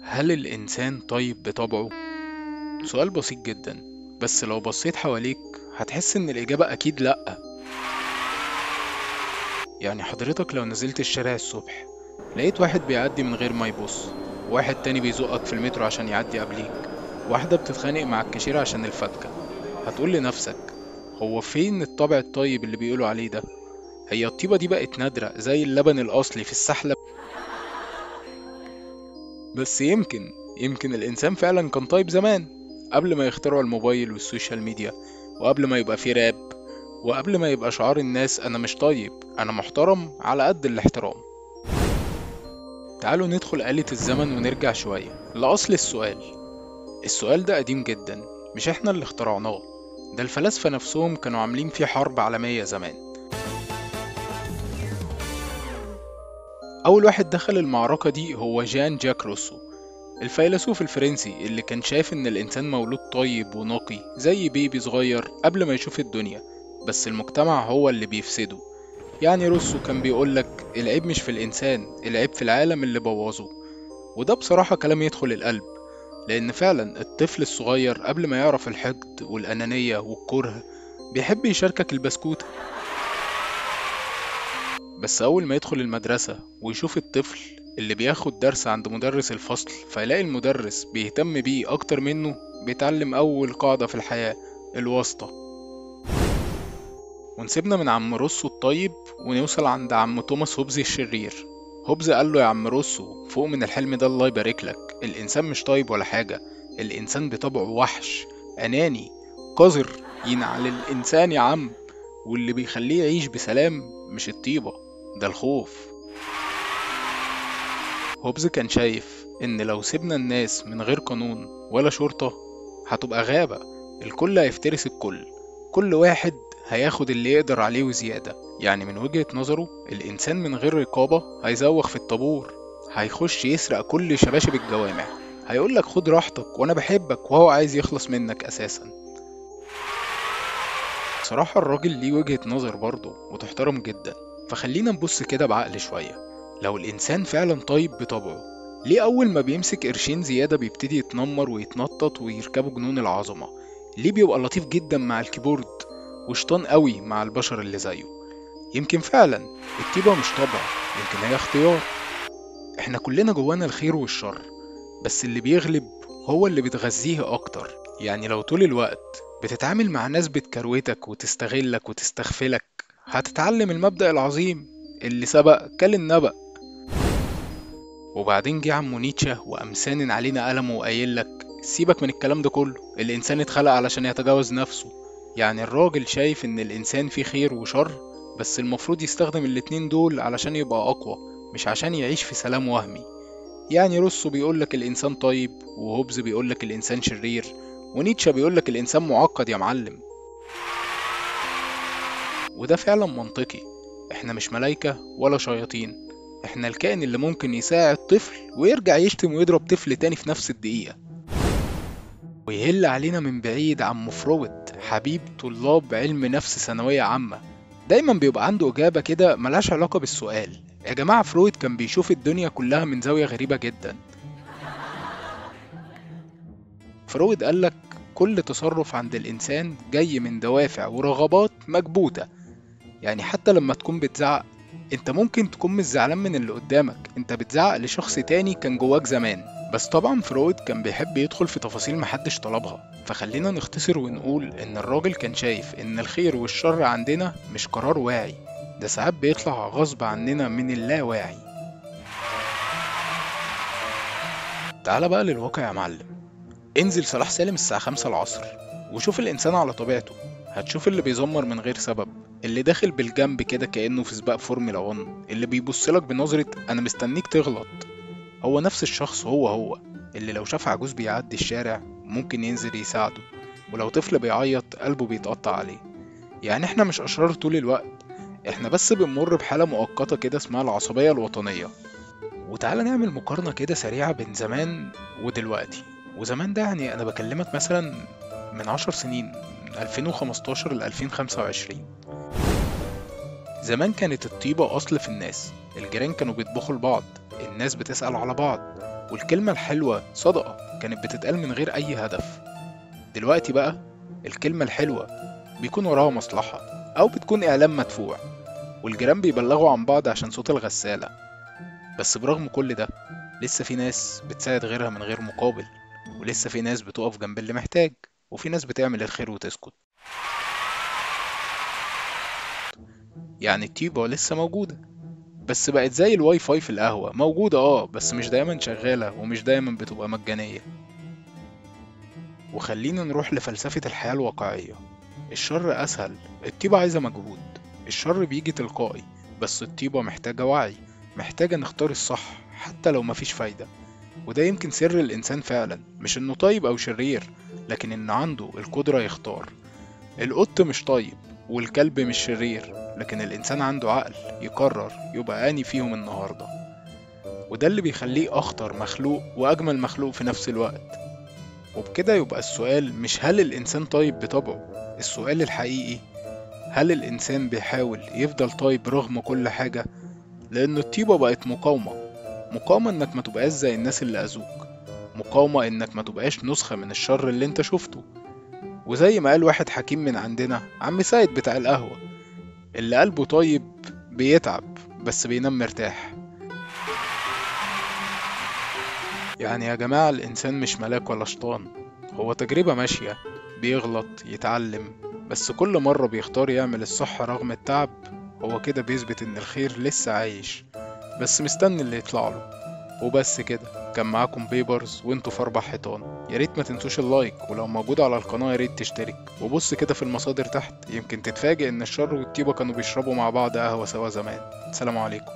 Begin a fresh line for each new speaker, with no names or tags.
هل الإنسان طيب بطبعه؟ سؤال بسيط جدا، بس لو بصيت حواليك هتحس إن الإجابة أكيد لأ. يعني حضرتك لو نزلت الشارع الصبح لقيت واحد بيعدي من غير ما يبص، واحد تاني بيزقك في المترو عشان يعدي قبليك، واحدة بتتخانق مع الكاشير عشان الفتكة، هتقول لنفسك هو فين الطبع الطيب اللي بيقولوا عليه ده؟ هي الطيبة دي بقت نادرة زي اللبن الأصلي في السحلب. بس يمكن الإنسان فعلا كان طيب زمان، قبل ما يخترعوا الموبايل والسوشيال ميديا، وقبل ما يبقى فيه راب، وقبل ما يبقى شعار الناس أنا مش طيب أنا محترم على قد الاحترام. تعالوا ندخل آلة الزمن ونرجع شوية لأصل السؤال. السؤال ده قديم جدا، مش احنا اللي اخترعناه، ده الفلاسفة نفسهم كانوا عاملين فيه حرب عالمية زمان. أول واحد دخل المعركة دي هو جان جاك روسو، الفيلسوف الفرنسي اللي كان شايف إن الإنسان مولود طيب ونقي زي بيبي صغير قبل ما يشوف الدنيا، بس المجتمع هو اللي بيفسده. يعني روسو كان بيقولك العيب مش في الإنسان، العيب في العالم اللي بوظه. وده بصراحة كلام يدخل القلب، لأن فعلا الطفل الصغير قبل ما يعرف الحقد والأنانية والكره بيحب يشاركك البسكوتة. بس أول ما يدخل المدرسة ويشوف الطفل اللي بياخد درس عند مدرس الفصل فيلاقي المدرس بيهتم بيه أكتر منه، بيتعلم أول قاعدة في الحياة: الواسطة. ونسيبنا من عم روسو الطيب ونوصل عند عم توماس هوبز الشرير. هوبز قال له يا عم روسو فوق من الحلم ده الله يبارك لك، الإنسان مش طيب ولا حاجة، الإنسان بطبعه وحش، أناني، قذر، ينعل الإنسان يا عم، واللي بيخليه يعيش بسلام مش الطيبة، ده الخوف. هوبز كان شايف إن لو سيبنا الناس من غير قانون ولا شرطة هتبقى غابة، الكل هيفترس الكل، كل واحد هياخد اللي يقدر عليه وزيادة. يعني من وجهة نظره الإنسان من غير رقابة هيزوغ في الطابور، هيخش يسرق كل شباشب الجوامع، هيقولك خد راحتك وأنا بحبك وهو عايز يخلص منك أساسا. بصراحة الراجل ليه وجهة نظر برضه وتحترم جدا، فخلينا نبص كده بعقل شوية. لو الإنسان فعلا طيب بطبعه، ليه أول ما بيمسك قرشين زيادة بيبتدي يتنمر ويتنطط ويركبه جنون العظمة؟ ليه بيبقى لطيف جدا مع الكيبورد وشطان قوي مع البشر اللي زيه؟ يمكن فعلا الطيبة مش طبع، يمكن هي اختيار. احنا كلنا جوانا الخير والشر، بس اللي بيغلب هو اللي بتغذيه اكتر. يعني لو طول الوقت بتتعامل مع ناس بتكروتك وتستغلك وتستغفلك هتتعلم المبدأ العظيم اللي سبق كل النبأ. وبعدين جه عمو نيتشه وقام سانن علينا قلمه وقايل لك سيبك من الكلام ده كله، الإنسان اتخلق علشان يتجاوز نفسه. يعني الراجل شايف إن الإنسان فيه خير وشر، بس المفروض يستخدم الاتنين دول علشان يبقى أقوى، مش عشان يعيش في سلام وهمي. يعني روسو بيقولك الإنسان طيب، وهوبز بيقولك الإنسان شرير، ونيتشه بيقولك الإنسان معقد يا معلم. وده فعلا منطقي، احنا مش ملايكة ولا شياطين، احنا الكائن اللي ممكن يساعد طفل ويرجع يشتم ويضرب طفل تاني في نفس الدقيقة. ويهل علينا من بعيد عم فرويد حبيب طلاب علم نفس ثانوية عامة، دايما بيبقى عنده إجابة كده ملهاش علاقة بالسؤال. يا جماعة فرويد كان بيشوف الدنيا كلها من زاوية غريبة جدا. فرويد قالك كل تصرف عند الإنسان جاي من دوافع ورغبات مكبوتة. يعني حتى لما تكون بتزعق انت ممكن تكون مش زعلان من اللي قدامك، انت بتزعق لشخص تاني كان جواك زمان. بس طبعا فرويد كان بيحب يدخل في تفاصيل محدش طلبها، فخلينا نختصر ونقول ان الراجل كان شايف ان الخير والشر عندنا مش قرار واعي، ده ساعات بيطلع غصب عننا من اللاواعي. تعال بقى للواقع يا معلم، انزل صلاح سالم الساعة 5 العصر وشوف الإنسان على طبيعته، هتشوف اللي بيزمر من غير سبب، اللي داخل بالجنب كده كأنه في سباق فورمولا 1، اللي بيبصلك بنظرة أنا مستنيك تغلط. هو نفس الشخص هو اللي لو شاف عجوز بيعدي الشارع ممكن ينزل يساعده، ولو طفل بيعيط قلبه بيتقطع عليه. يعني احنا مش أشرار طول الوقت، احنا بس بنمر بحالة مؤقتة كده اسمها العصبية الوطنية. وتعالى نعمل مقارنة كده سريعة بين زمان ودلوقتي. وزمان ده يعني أنا بكلمك مثلا من 10 سنين، من 2015 ل 2025. زمان كانت الطيبة أصل في الناس، الجيران كانوا بيطبخوا لبعض، الناس بتسأل على بعض، والكلمة الحلوة صدقة كانت بتتقال من غير أي هدف. دلوقتي بقى الكلمة الحلوة بيكون وراها مصلحة أو بتكون إعلان مدفوع، والجيران بيبلغوا عن بعض عشان صوت الغسالة. بس برغم كل ده لسه في ناس بتساعد غيرها من غير مقابل، ولسه في ناس بتقف جنب اللي محتاج، وفي ناس بتعمل الخير وتسكت. يعني الطيبة لسه موجودة، بس بقت زي الواي فاي في القهوة، موجودة بس مش دايما شغالة ومش دايما بتبقى مجانية. وخلينا نروح لفلسفة الحياة الواقعية. الشر أسهل، الطيبة عايزة مجهود. الشر بيجي تلقائي، بس الطيبة محتاجة وعي، محتاجة نختار الصح حتى لو مفيش فايدة. وده يمكن سر الإنسان فعلا، مش إنه طيب أو شرير، لكن إنه عنده القدرة يختار. القط مش طيب والكلب مش شرير، لكن الإنسان عنده عقل يقرر يبقى أني فيهم النهاردة. وده اللي بيخليه أخطر مخلوق وأجمل مخلوق في نفس الوقت. وبكده يبقى السؤال مش هل الإنسان طيب بطبعه، السؤال الحقيقي هل الإنسان بيحاول يفضل طيب رغم كل حاجة؟ لأن الطيبة بقت مقاومة إنك ما تبقاش زي الناس اللي أذوك، مقاومة إنك ما تبقاش نسخة من الشر اللي أنت شفته. وزي ما قال واحد حكيم من عندنا، عم سيد بتاع القهوة، اللي قلبه طيب بيتعب بس بينام مرتاح. يعني يا جماعة الإنسان مش ملاك ولا شيطان، هو تجربة ماشية، بيغلط يتعلم، بس كل مرة بيختار يعمل الصح رغم التعب. هو كده بيثبت إن الخير لسه عايش، بس مستني اللي يطلع له. وبس كده، كان معاكم بيبرز وانتوا في 4 حيطان. يا ريت ما تنسوش اللايك، ولو موجود على القناة يا ريت تشترك، وبص كده في المصادر تحت يمكن تتفاجئ ان الشر والطيبة كانوا بيشربوا مع بعض قهوة سوا زمان. سلام عليكم.